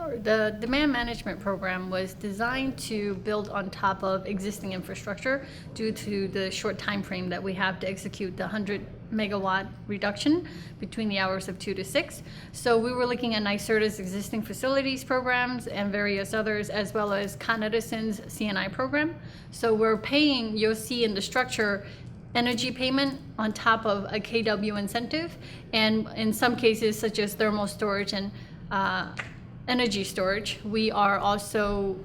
Sure. The demand management program was designed to build on top of existing infrastructure due to the short time frame that we have to execute the 100 megawatt reduction between the hours of 2 to 6. So we were looking at NYSERDA's existing facilities programs and various others, as well as Con Edison's CNI program. So we're paying, you'll see in the structure, energy payment on top of a KW incentive, and in some cases, such as thermal storage and energy storage, we are also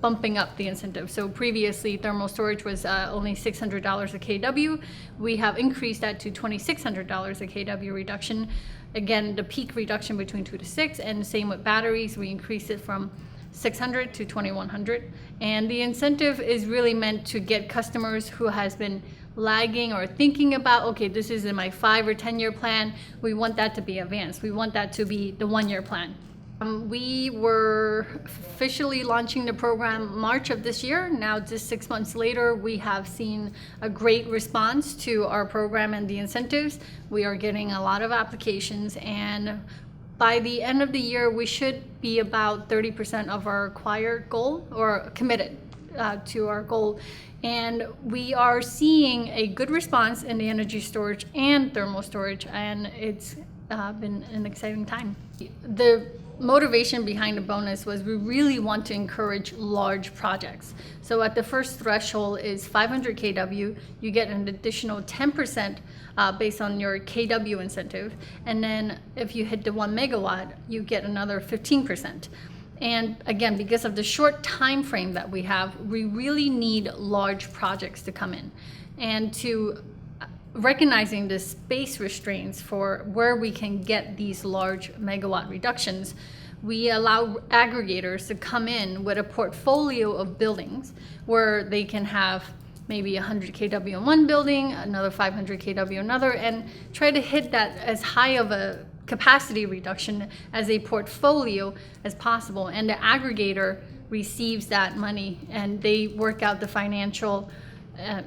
bumping up the incentive. So previously, thermal storage was only $600 a kW. We have increased that to $2,600 a kW reduction. Again, the peak reduction between 2 to 6, and same with batteries. We increased it from 600 to 2,100. And the incentive is really meant to get customers who has been lagging or thinking about, okay, this is in my 5 or 10 year plan. We want that to be advanced. We want that to be the 1 year plan. We were officially launching the program March of this year. Now, just 6 months later, we have seen a great response to our program and the incentives. We are getting a lot of applications, and by the end of the year, we should be about 30% of our acquired goal, or committed to our goal. And we are seeing a good response in the energy storage and thermal storage, and it's been an exciting time. The motivation behind the bonus was we really want to encourage large projects. So at the first threshold is 500 kW, you get an additional 10% based on your kW incentive. And then if you hit the 1 megawatt, you get another 15%. And again, because of the short time frame that we have, we really need large projects to come in. And to recognizing the space restraints for where we can get these large megawatt reductions, we allow aggregators to come in with a portfolio of buildings where they can have maybe 100 kW in one building, another 500 kW another, and try to hit that as high of a capacity reduction as a portfolio as possible. And the aggregator receives that money, and they work out the financial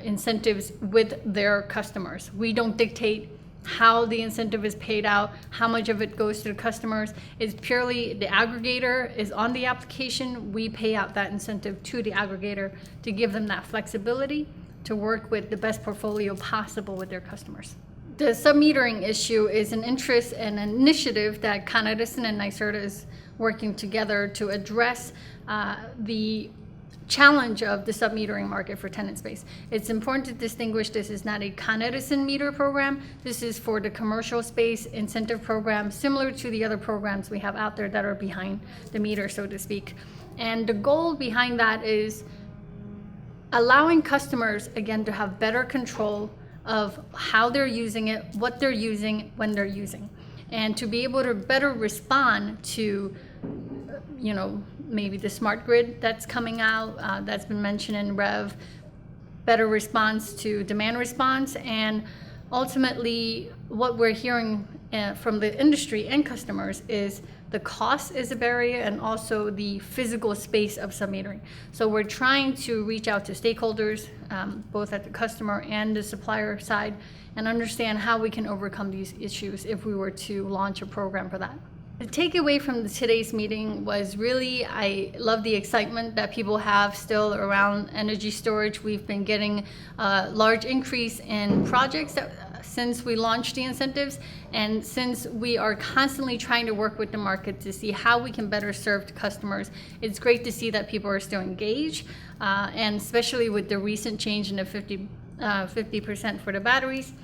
incentives with their customers. We don't dictate how the incentive is paid out, how much of it goes to the customers. It's purely the aggregator is on the application. We pay out that incentive to the aggregator to give them that flexibility to work with the best portfolio possible with their customers. The submetering issue is an interest and an initiative that Con Edison and NYSERDA is working together to address the challenge of the submetering market for tenant space. It's important to distinguish this is not a Con Edison meter program. This is for the commercial space incentive program, similar to the other programs we have out there that are behind the meter, so to speak. And the goal behind that is allowing customers, again, to have better control of how they're using it, what they're using, when they're using, and to be able to better respond to, maybe the smart grid that's coming out, that's been mentioned in Rev, better response to demand response, and ultimately what we're hearing from the industry and customers is the cost is a barrier, and also the physical space of submetering. So we're trying to reach out to stakeholders, both at the customer and the supplier side, and understand how we can overcome these issues if we were to launch a program for that. The takeaway from today's meeting was really, I love the excitement that people have still around energy storage. We've been getting a large increase in projects since we launched the incentives, and since we are constantly trying to work with the market to see how we can better serve customers, it's great to see that people are still engaged, and especially with the recent change in the 50% for the batteries.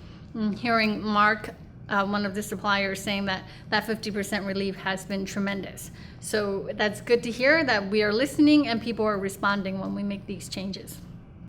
Hearing Mark, one of the suppliers, saying that 50% relief has been tremendous. So that's good to hear that we are listening and people are responding when we make these changes.